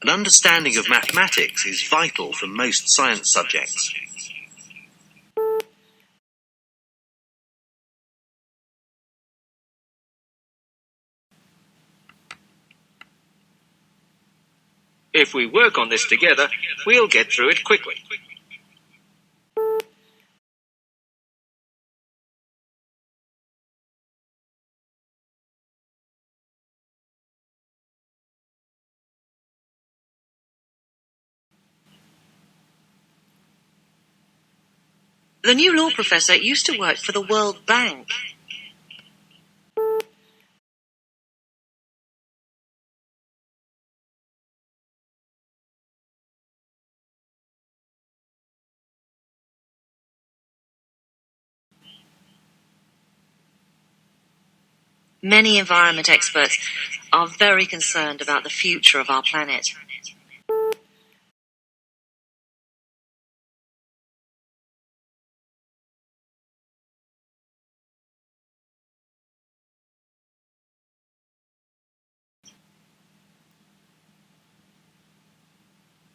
An understanding of mathematics is vital for most science subjects. If we work on this together, we'll get through it quickly. The new law professor used to work for the World Bank. Many environment experts are very concerned about the future of our planet.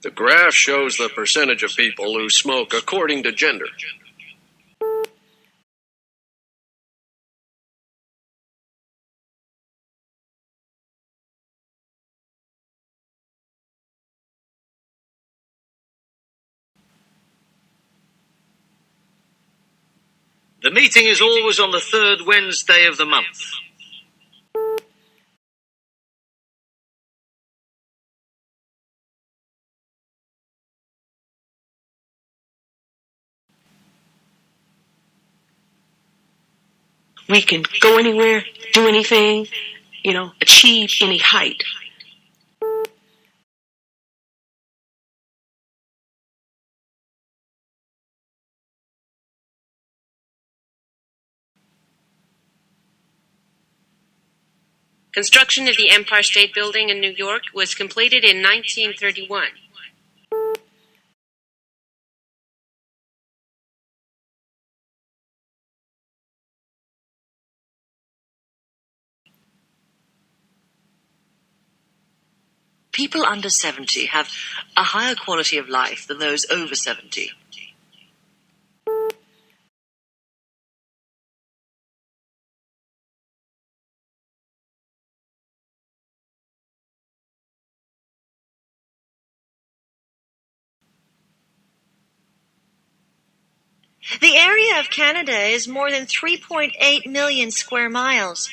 The graph shows the percentage of people who smoke according to gender. The meeting is always on the third Wednesday of the month. We can go anywhere, do anything, achieve any height. Construction of the Empire State Building in New York was completed in 1931. People under 70 have a higher quality of life than those over 70. The area of Canada is more than 3.8 million square miles.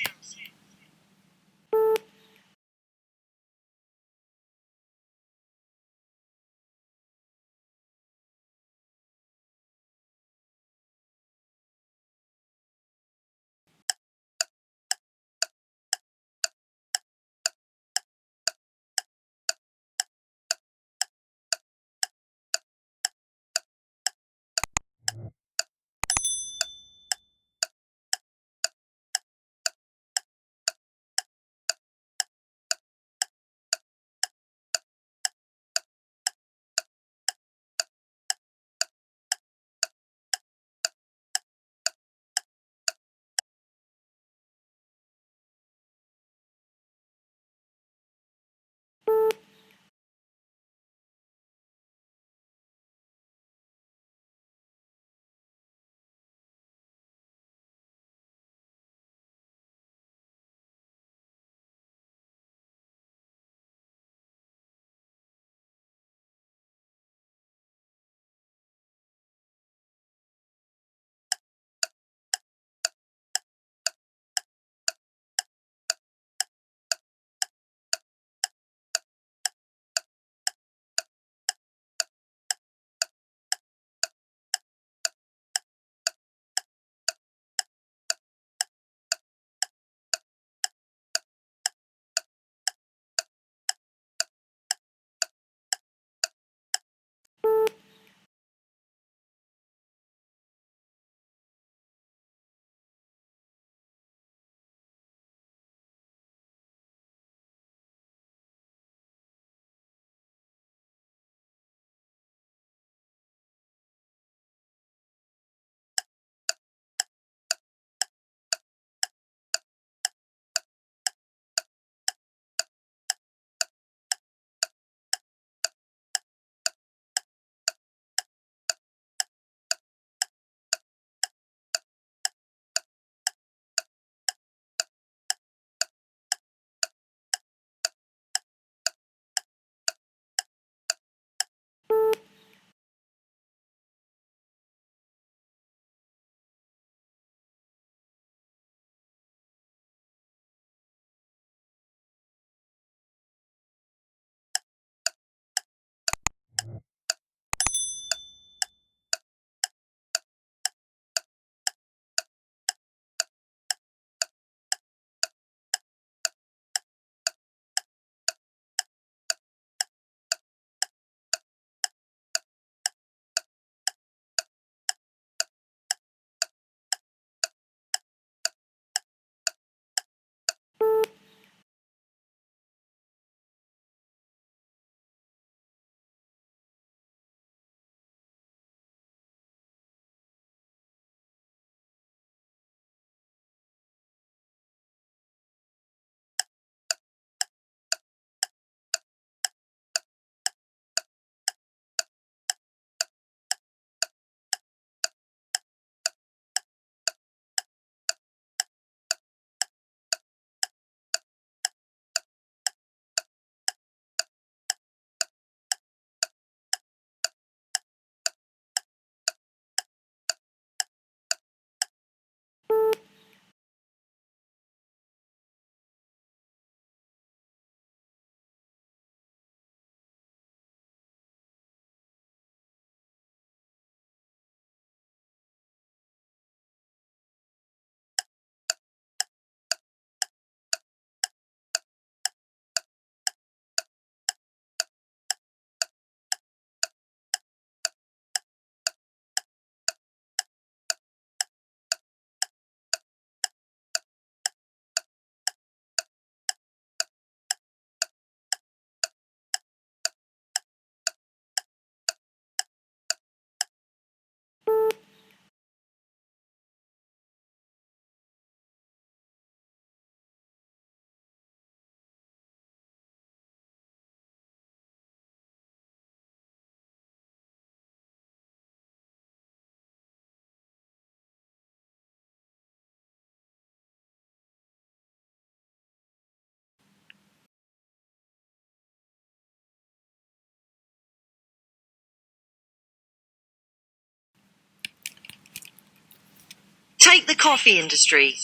Take the coffee industry.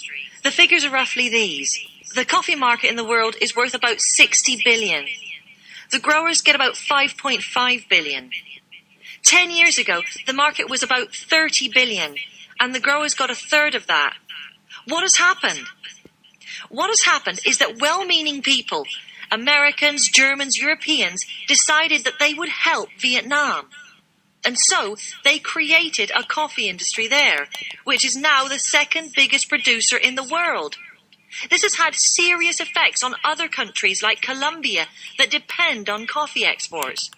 The figures are roughly these. The coffee market in the world is worth about 60 billion. The growers get about 5.5 billion. 10 years ago, the market was about 30 billion, and the growers got a third of that. What has happened? What has happened is that well-meaning people, Americans, Germans, Europeans, decided that they would help Vietnam. And so they created a coffee industry there, which is now the second biggest producer in the world. This has had serious effects on other countries like Colombia that depend on coffee exports.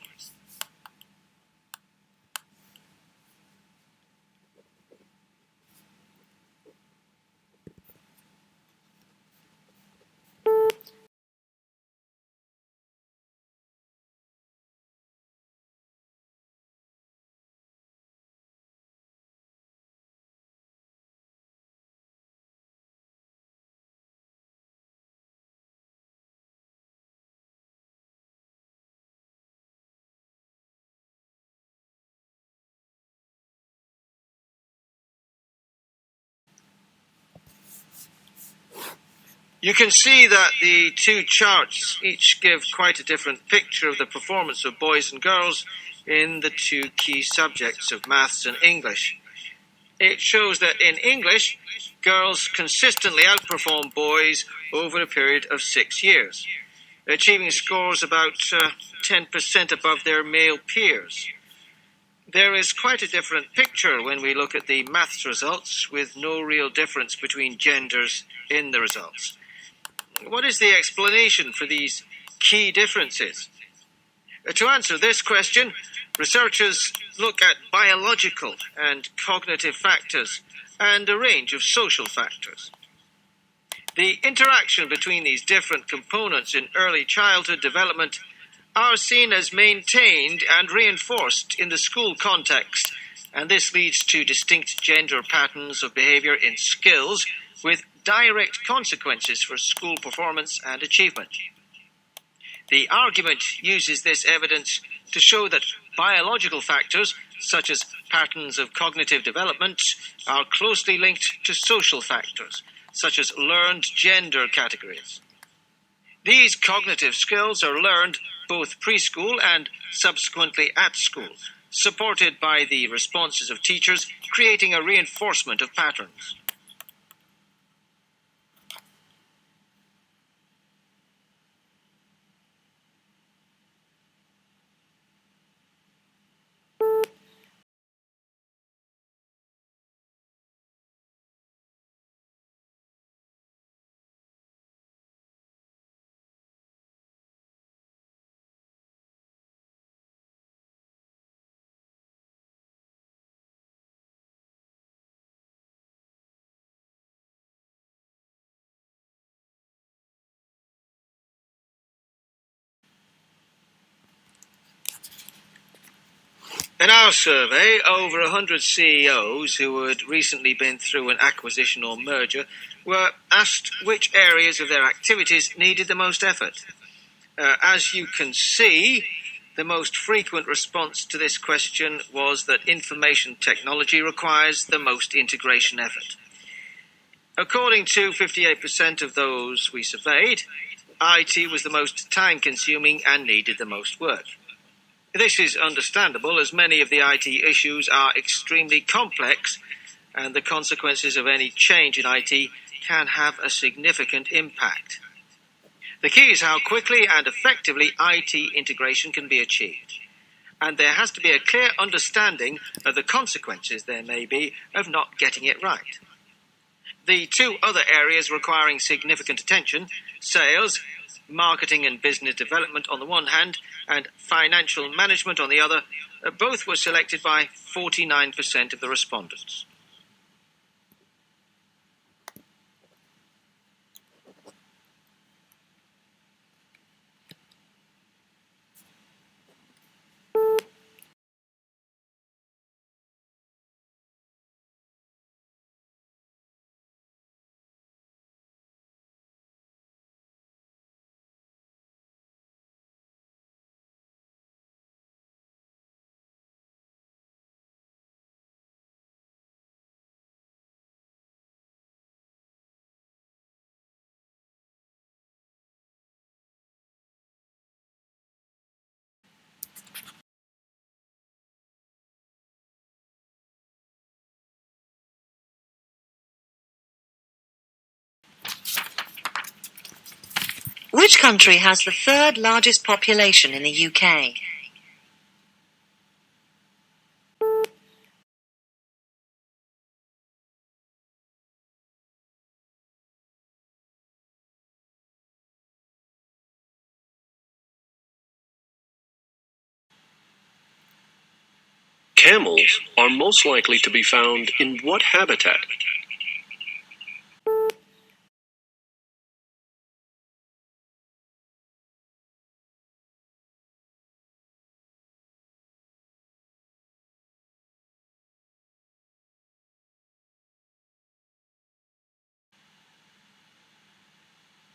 You can see that the two charts each give quite a different picture of the performance of boys and girls in the two key subjects of maths and English. It shows that in English, girls consistently outperform boys over a period of 6 years, achieving scores about 10% above their male peers. There is quite a different picture when we look at the maths results, with no real difference between genders in the results. What is the explanation for these key differences? To answer this question, researchers look at biological and cognitive factors and a range of social factors. The interaction between these different components in early childhood development are seen as maintained and reinforced in the school context, and this leads to distinct gender patterns of behavior in skills with direct consequences for school performance and achievement. The argument uses this evidence to show that biological factors, such as patterns of cognitive development, are closely linked to social factors, such as learned gender categories. These cognitive skills are learned both preschool and subsequently at school, supported by the responses of teachers, creating a reinforcement of patterns. In our survey, over 100 CEOs who had recently been through an acquisition or merger were asked which areas of their activities needed the most effort. As you can see, the most frequent response to this question was that information technology requires the most integration effort. According to 58% of those we surveyed, IT was the most time-consuming and needed the most work. This is understandable, as many of the IT issues are extremely complex, and the consequences of any change in IT can have a significant impact. The key is how quickly and effectively IT integration can be achieved, and there has to be a clear understanding of the consequences there may be of not getting it right. The two other areas requiring significant attention, sales, marketing and business development on the one hand, and financial management on the other, both were selected by 49% of the respondents. Which country has the third largest population in the UK? Camels are most likely to be found in what habitat?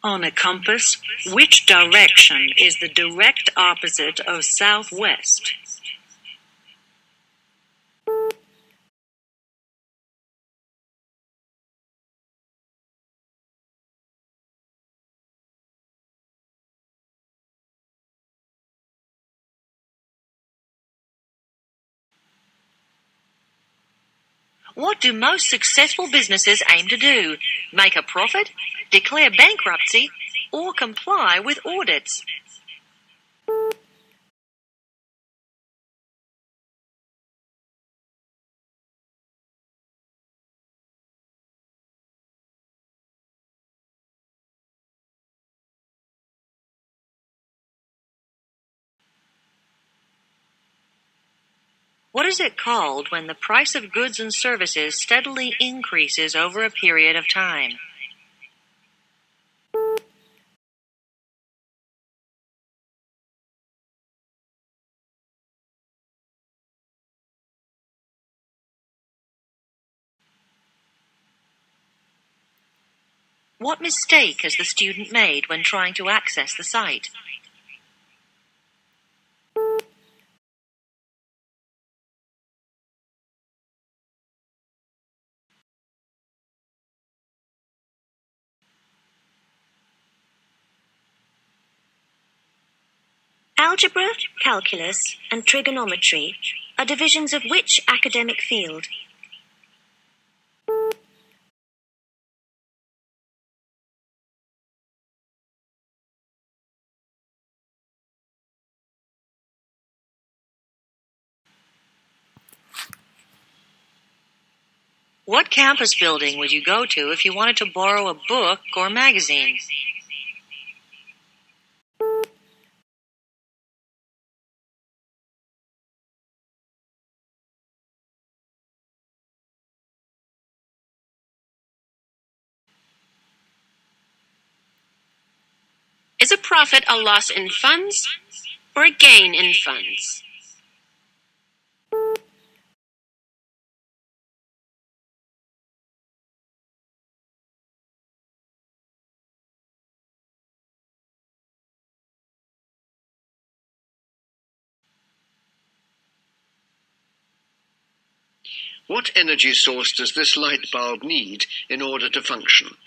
On a compass, which direction is the direct opposite of southwest? What do most successful businesses aim to do? Make a profit, declare bankruptcy, or comply with audits? What is it called when the price of goods and services steadily increases over a period of time? What mistake has the student made when trying to access the site? Algebra, calculus, and trigonometry are divisions of which academic field? What campus building would you go to if you wanted to borrow a book or magazine? Is a profit a loss in funds or a gain in funds? What energy source does this light bulb need in order to function?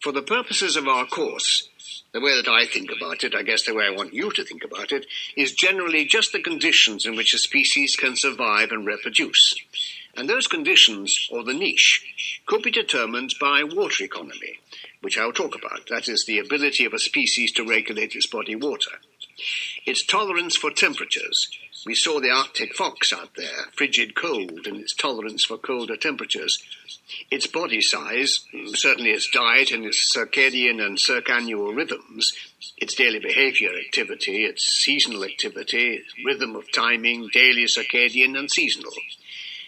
For the purposes of our course, the way that I think about it, I guess the way I want you to think about it, is generally just the conditions in which a species can survive and reproduce. And those conditions, or the niche, could be determined by water economy, which I'll talk about. That is, the ability of a species to regulate its body water. Its tolerance for temperatures. We saw the Arctic fox out there, frigid cold, and its tolerance for colder temperatures. Its body size, certainly its diet and its circadian and circannual rhythms, its daily behavior activity, its seasonal activity, rhythm of timing, daily circadian and seasonal.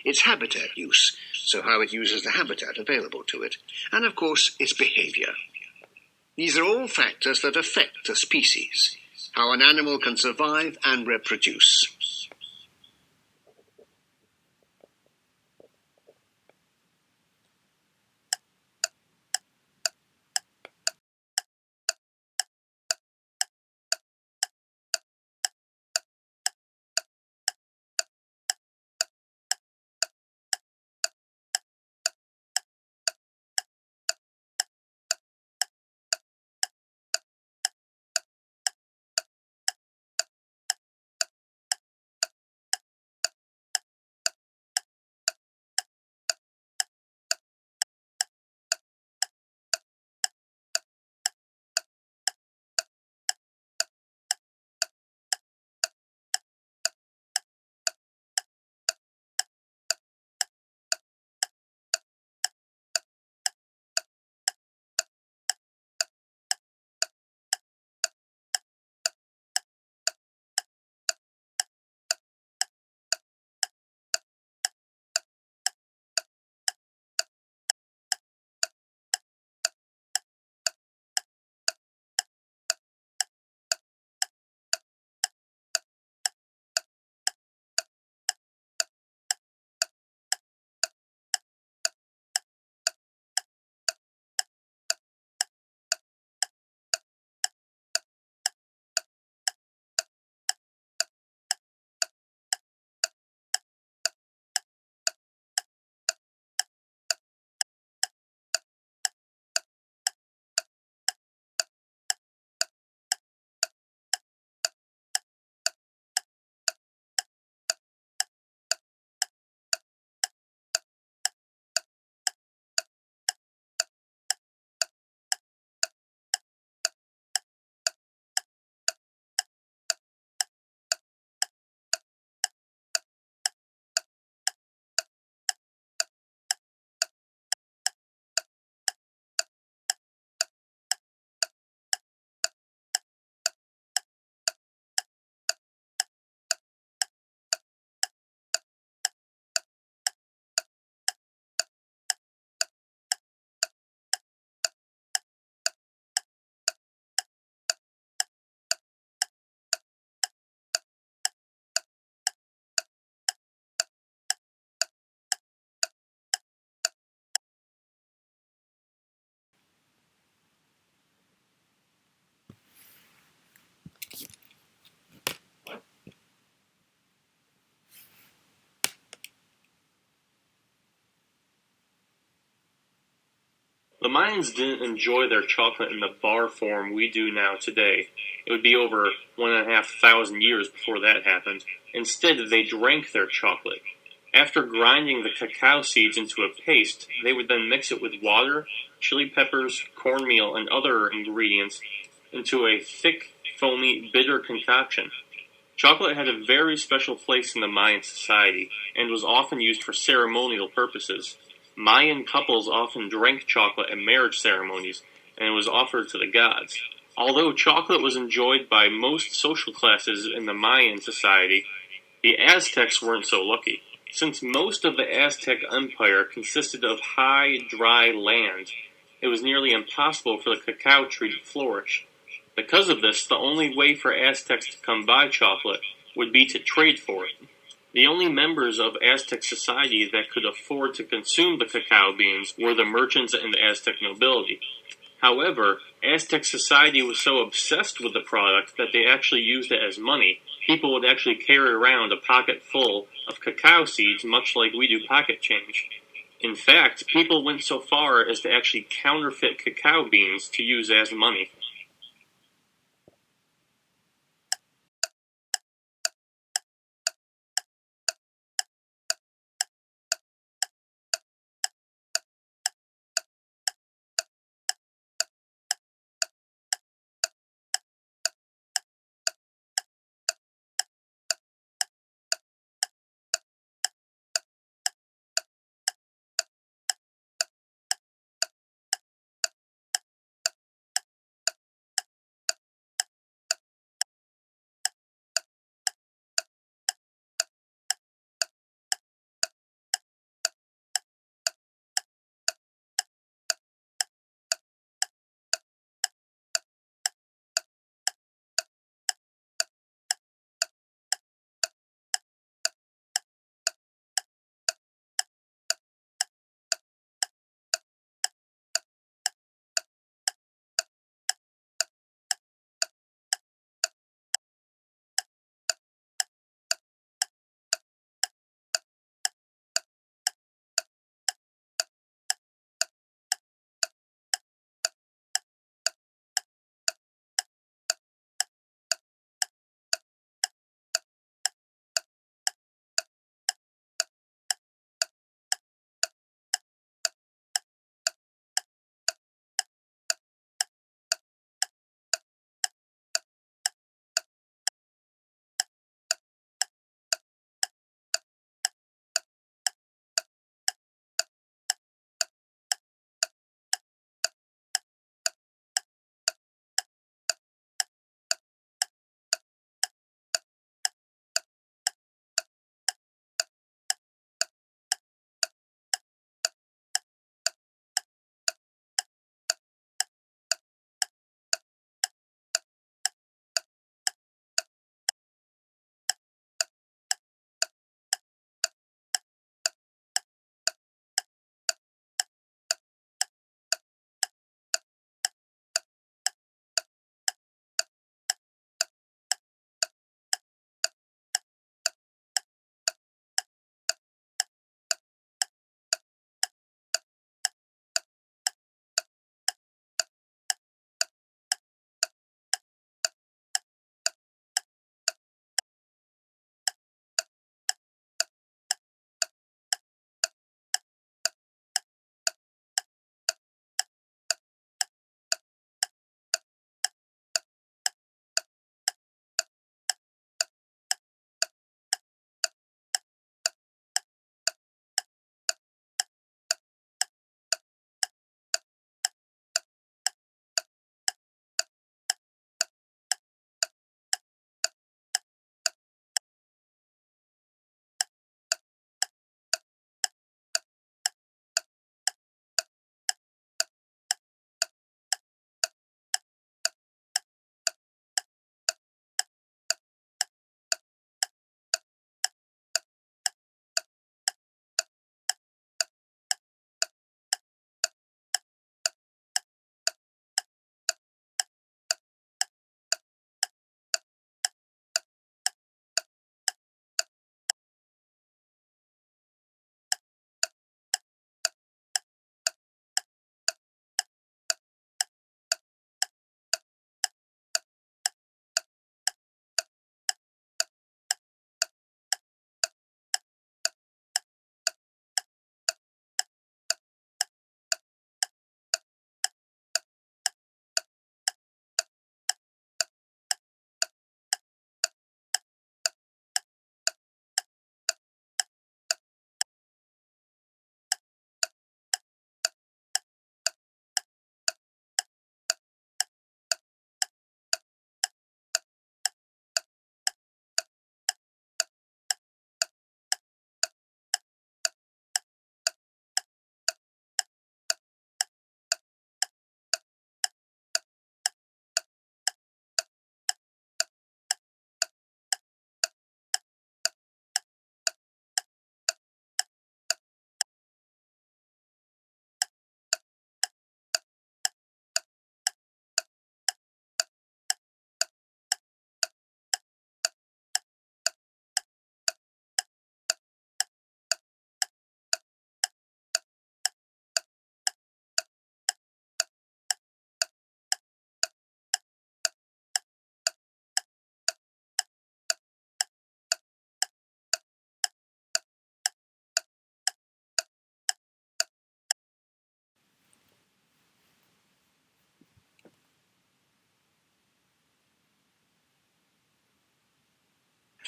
Its habitat use, so how it uses the habitat available to it, and of course its behavior. These are all factors that affect a species, how an animal can survive and reproduce. The Mayans didn't enjoy their chocolate in the bar form we do now today. It would be over 1,500 years before that happened. Instead, they drank their chocolate. After grinding the cacao seeds into a paste, they would then mix it with water, chili peppers, cornmeal, and other ingredients into a thick, foamy, bitter concoction. Chocolate had a very special place in the Mayan society, and was often used for ceremonial purposes. Mayan couples often drank chocolate at marriage ceremonies, and it was offered to the gods. Although chocolate was enjoyed by most social classes in the Mayan society, the Aztecs weren't so lucky. Since most of the Aztec Empire consisted of high, dry land, it was nearly impossible for the cacao tree to flourish. Because of this, the only way for Aztecs to come by chocolate would be to trade for it. The only members of Aztec society that could afford to consume the cacao beans were the merchants and the Aztec nobility. However, Aztec society was so obsessed with the product that they actually used it as money. People would actually carry around a pocket full of cacao seeds, much like we do pocket change. In fact, people went so far as to actually counterfeit cacao beans to use as money.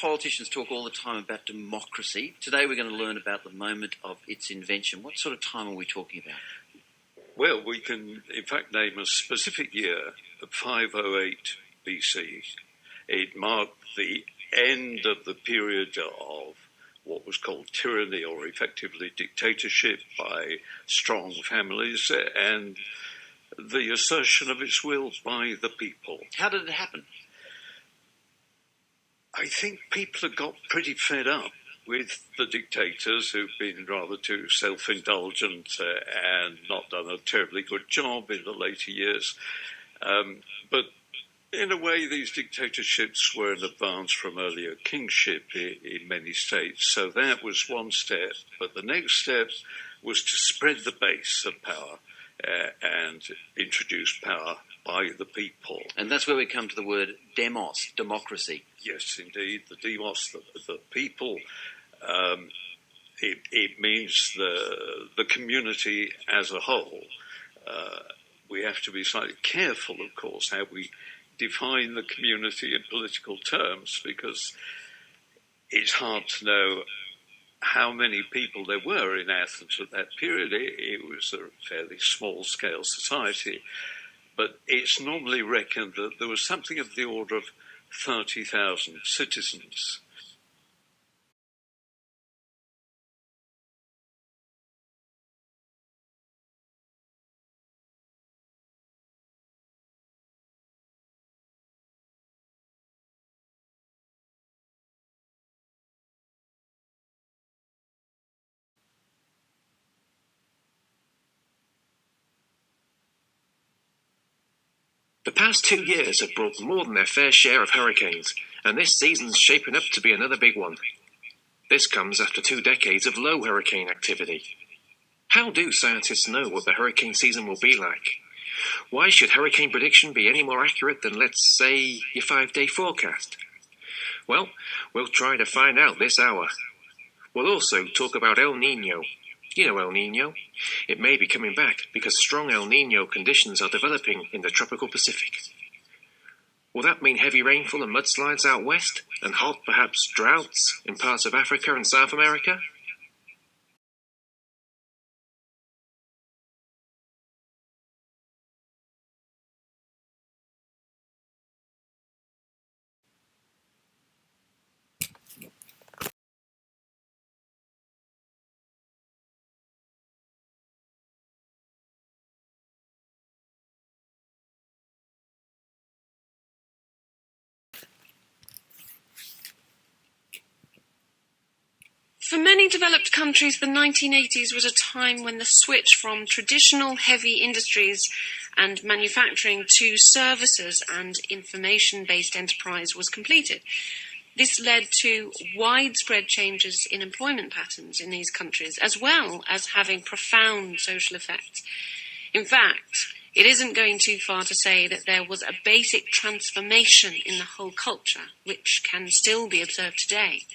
politicians talk all the time about democracy. Today we're going to learn about the moment of its invention. What sort of time are we talking about? Well, we can, in fact, name a specific year, 508 BC. It marked the end of the period of what was called tyranny, or effectively dictatorship by strong families, and the assertion of its will by the people. How did it happen? I think people have got pretty fed up with the dictators who've been rather too self-indulgent and not done a terribly good job in the later years. But in a way, these dictatorships were an advance from earlier kingship in many states. So that was one step. But the next step was to spread the base of power and introduce power by the people. And that's where we come to the word demos, democracy. Yes, indeed. The demos, the people. It means the community as a whole. We have to be slightly careful, of course, how we define the community in political terms, because it's hard to know how many people there were in Athens at that period. It was a fairly small-scale society, but it's normally reckoned that there was something of the order of 30,000 citizens. The past 2 years have brought more than their fair share of hurricanes, and this season's shaping up to be another big one. This comes after 2 decades of low hurricane activity. How do scientists know what the hurricane season will be like? Why should hurricane prediction be any more accurate than, let's say, your 5-day forecast? Well, we'll try to find out this hour. We'll also talk about El Niño. You know El Niño. It may be coming back because strong El Niño conditions are developing in the tropical Pacific. Will that mean heavy rainfall and mudslides out west, and hot, perhaps droughts, in parts of Africa and South America? For many developed countries, the 1980s was a time when the switch from traditional heavy industries and manufacturing to services and information-based enterprise was completed. This led to widespread changes in employment patterns in these countries, as well as having profound social effects. In fact, it isn't going too far to say that there was a basic transformation in the whole culture, which can still be observed today.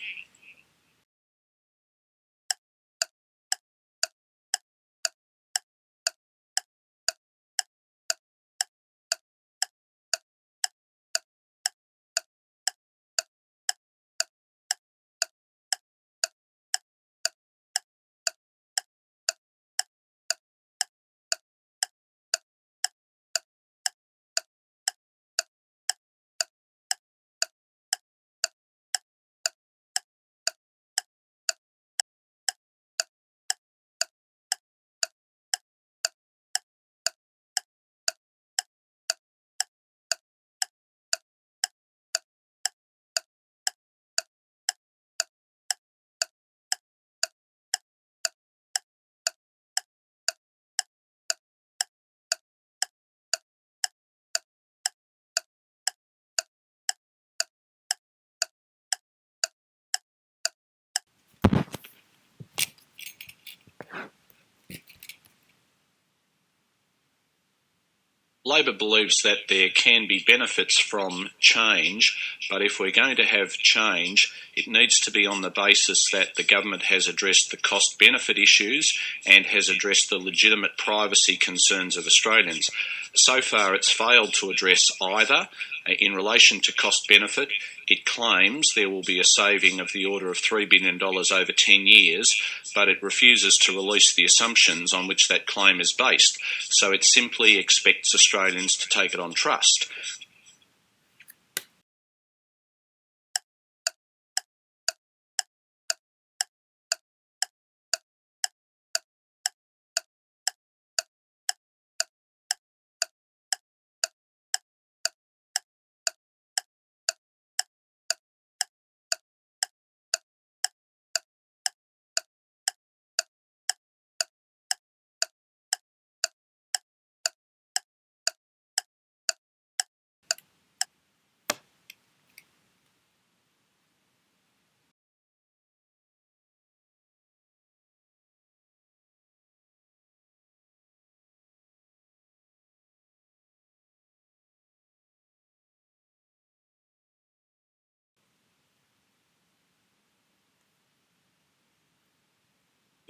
Labor believes that there can be benefits from change, but if we're going to have change, it needs to be on the basis that the government has addressed the cost-benefit issues and has addressed the legitimate privacy concerns of Australians. So far, it's failed to address either. In relation to cost-benefit, It claims there will be a saving of the order of $3 billion over 10 years, but it refuses to release the assumptions on which that claim is based. So it simply expects Australians to take it on trust.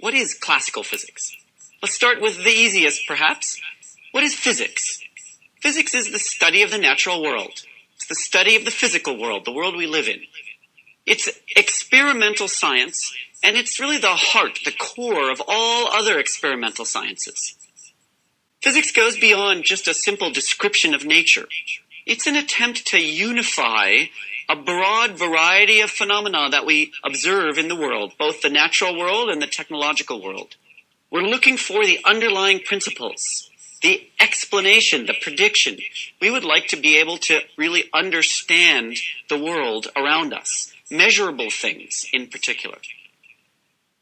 What is classical physics? Let's start with the easiest, perhaps. What is physics? Physics is the study of the natural world. It's the study of the physical world, the world we live in. It's experimental science, and it's really the heart, the core of all other experimental sciences. Physics goes beyond just a simple description of nature. It's an attempt to unify a broad variety of phenomena that we observe in the world, both the natural world and the technological world. We're looking for the underlying principles, the explanation, the prediction. We would like to be able to really understand the world around us, measurable things in particular.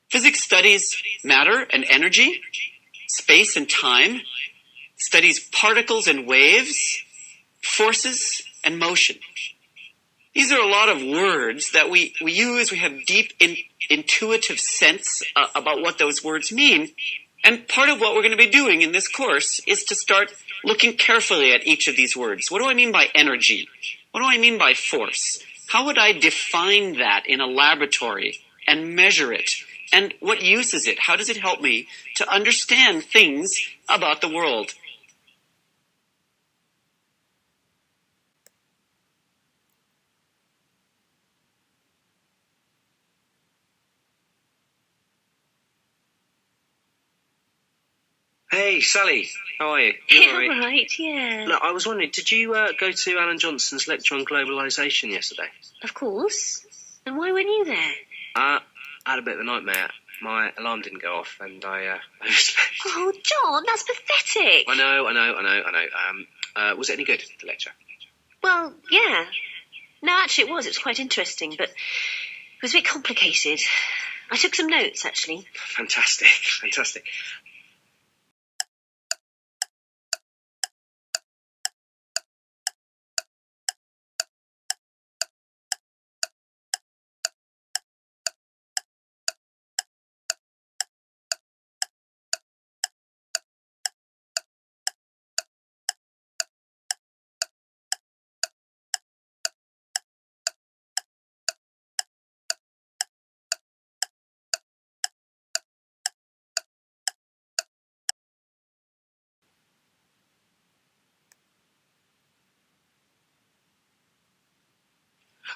Physics studies matter and energy, space and time, studies particles and waves, forces and motion. These are a lot of words that we use. We have deep intuitive sense about what those words mean. And part of what we're going to be doing in this course is to start looking carefully at each of these words. What do I mean by energy? What do I mean by force? How would I define that in a laboratory and measure it? And what use is it? How does it help me to understand things about the world? Hey, Sally. How are you? Yeah, all right, yeah. Look, I was wondering, did you go to Alan Johnson's lecture on globalisation yesterday? Of course. And why weren't you there? I had a bit of a nightmare. My alarm didn't go off, and I overslept. Oh, John, that's pathetic. I know. Was it any good, the lecture? Well, yeah. No, actually it was. It was quite interesting, but it was a bit complicated. I took some notes, actually. Fantastic.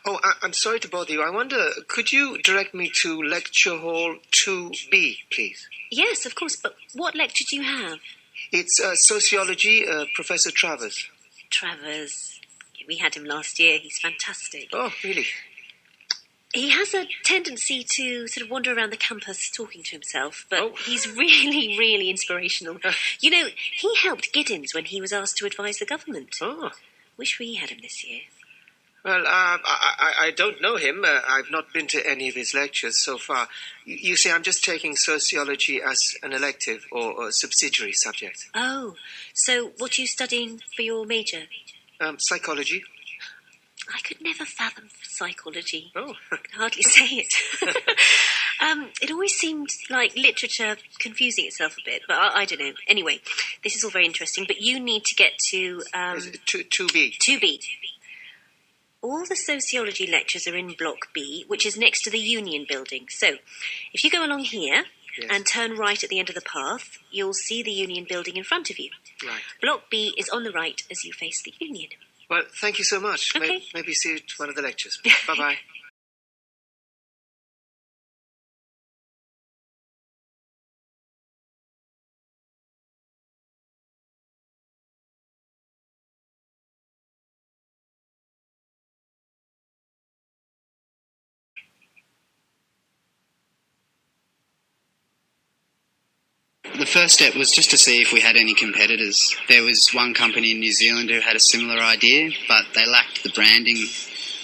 Oh, I'm sorry to bother you. I wonder, could you direct me to Lecture Hall 2B, please? Yes, of course, but what lecture do you have? It's Sociology, Professor Travers. Travers. We had him last year. He's fantastic. Oh, really? He has a tendency to sort of wander around the campus talking to himself, but he's really, really inspirational. You know, he helped Giddens when he was asked to advise the government. Oh. Wish we had him this year. Well, I don't know him. I've not been to any of his lectures so far. You see, I'm just taking sociology as an elective or a subsidiary subject. Oh, so what are you studying for your major? Psychology. I could never fathom psychology. Oh. I can hardly say it. It always seemed like literature confusing itself a bit, but I don't know. Anyway, this is all very interesting, but you need to get to... 2B. 2B. All the sociology lectures are in Block B, which is next to the Union building. So, if you go along here and turn right at the end of the path, you'll see the Union building in front of you. Right. Block B is on the right as you face the Union. Well, thank you so much. Okay. Maybe see you at one of the lectures. Bye-bye. The first step was just to see if we had any competitors. There was one company in New Zealand who had a similar idea, but they lacked the branding,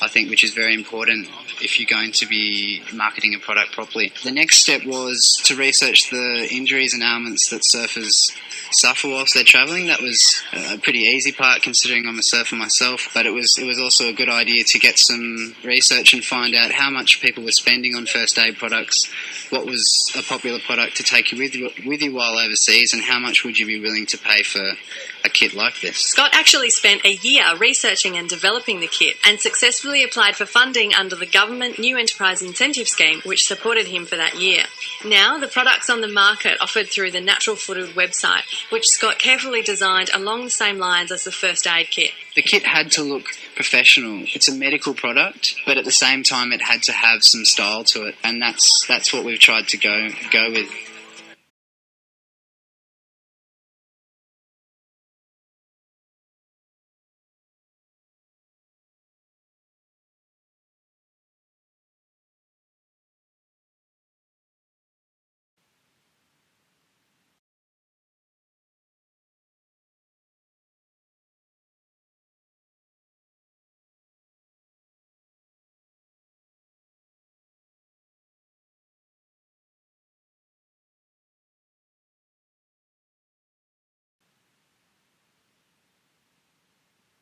I think, which is very important if you're going to be marketing a product properly. The next step was to research the injuries and ailments that surfers suffer whilst they're travelling. That was a pretty easy part considering I'm a surfer myself, but it was also a good idea to get some research and find out how much people were spending on first aid products, what was a popular product to take you with you while overseas, and how much would you be willing to pay for a kit like this. Scott actually spent a year researching and developing the kit and successfully applied for funding under the government New Enterprise Incentive Scheme, which supported him for that year. Now, the product's on the market offered through the Natural Footed website, which Scott carefully designed along the same lines as the first aid kit. The kit had to look professional. It's a medical product, but at the same time it had to have some style to it, and that's what we've tried to go with.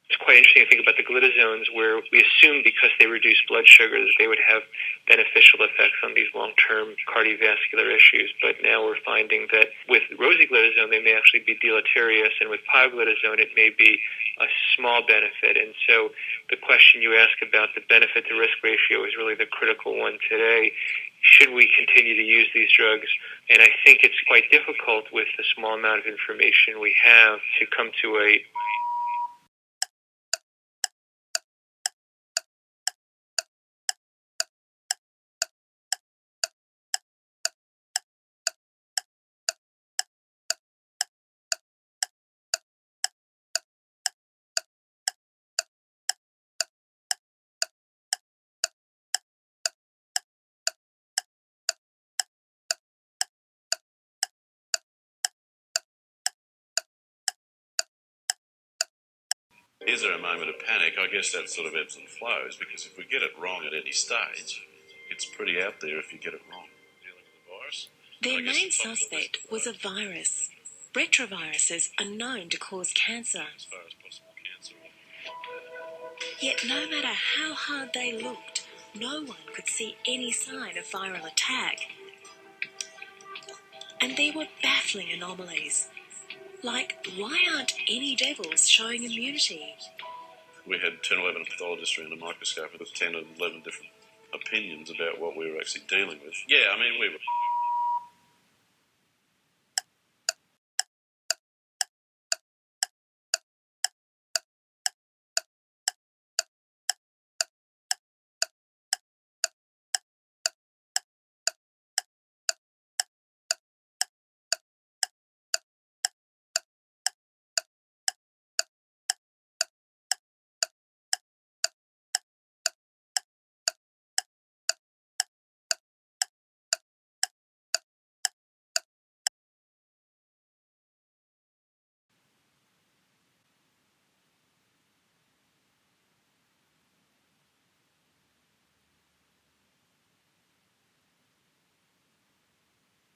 It's quite interesting to think about the glitazones, where we assumed because they reduce blood sugar that they would have beneficial effects on these long-term cardiovascular issues. But now we're finding that with rosiglitazone, they may actually be deleterious, and with pioglitazone, it may be a small benefit. And so the question you ask about the benefit-to-risk ratio is really the critical one today. Should we continue to use these drugs? And I think it's quite difficult with the small amount of information we have to come to a Is there a moment of panic? I guess that sort of ebbs and flows, because if we get it wrong at any stage, it's pretty out there if you get it wrong. Dealing with the virus. Their main suspect was a virus. Retroviruses are known to cause cancer. As far as possible cancer. Yet no matter how hard they looked, no one could see any sign of viral attack. And there were baffling anomalies. Like, why aren't any devils showing immunity? We had 10 or 11 pathologists around a microscope with 10 or 11 different opinions about what we were actually dealing with. Yeah, I mean, we were...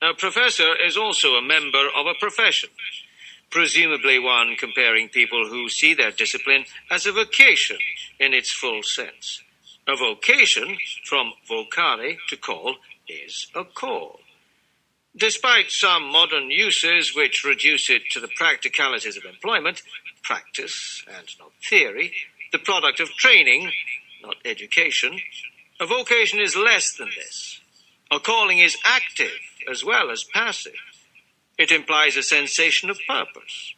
A professor is also a member of a profession, presumably one comparing people who see their discipline as a vocation in its full sense. A vocation, from vocare, to call, is a call. Despite some modern uses which reduce it to the practicalities of employment, practice, and not theory, the product of training, not education, a vocation is less than this. A calling is active as well as passive. It implies a sensation of purpose.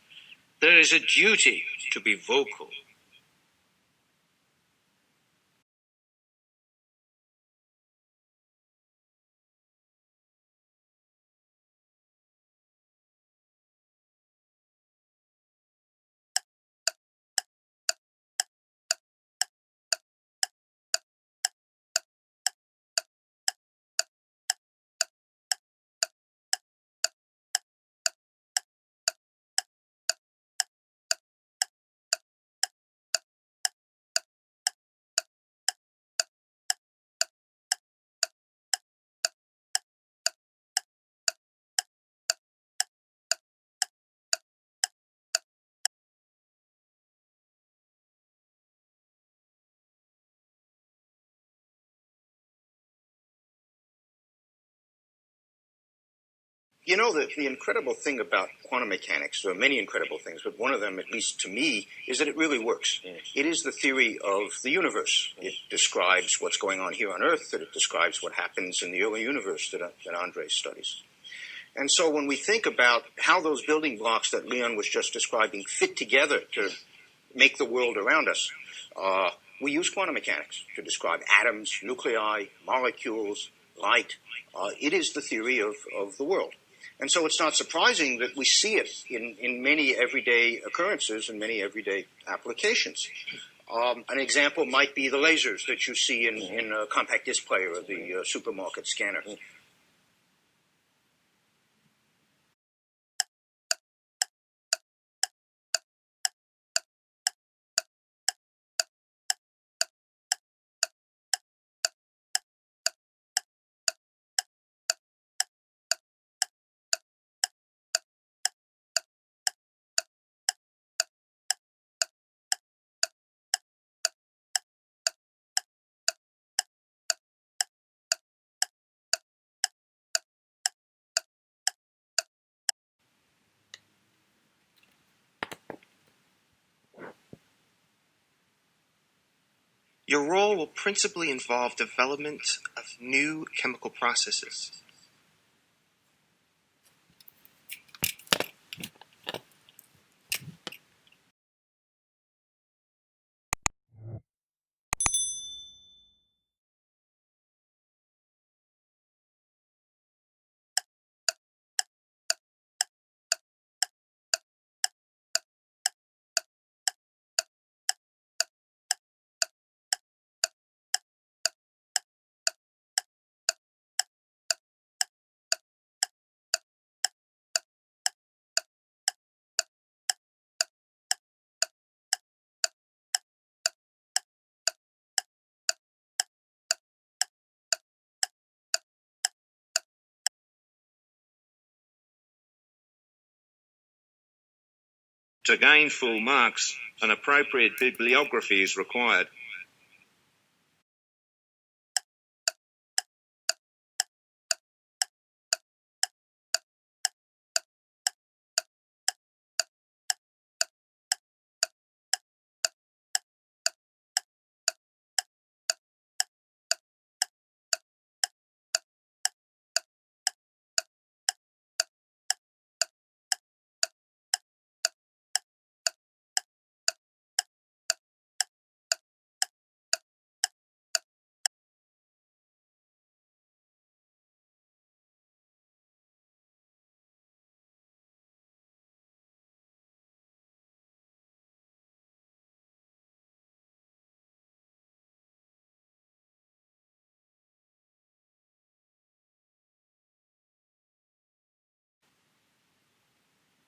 There is a duty to be vocal. You know, the incredible thing about quantum mechanics, there are many incredible things, but one of them, at least to me, is that it really works. It is the theory of the universe. It describes what's going on here on Earth, that it describes what happens in the early universe that Andre studies. And so when we think about how those building blocks that Leon was just describing fit together to make the world around us, we use quantum mechanics to describe atoms, nuclei, molecules, light. It is the theory of the world. And so it's not surprising that we see it in many everyday occurrences and many everyday applications. An example might be the lasers that you see in a compact disc player or the supermarket scanner. Your role will principally involve development of new chemical processes. To gain full marks, an appropriate bibliography is required.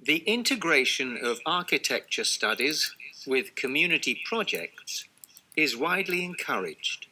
The integration of architecture studies with community projects is widely encouraged.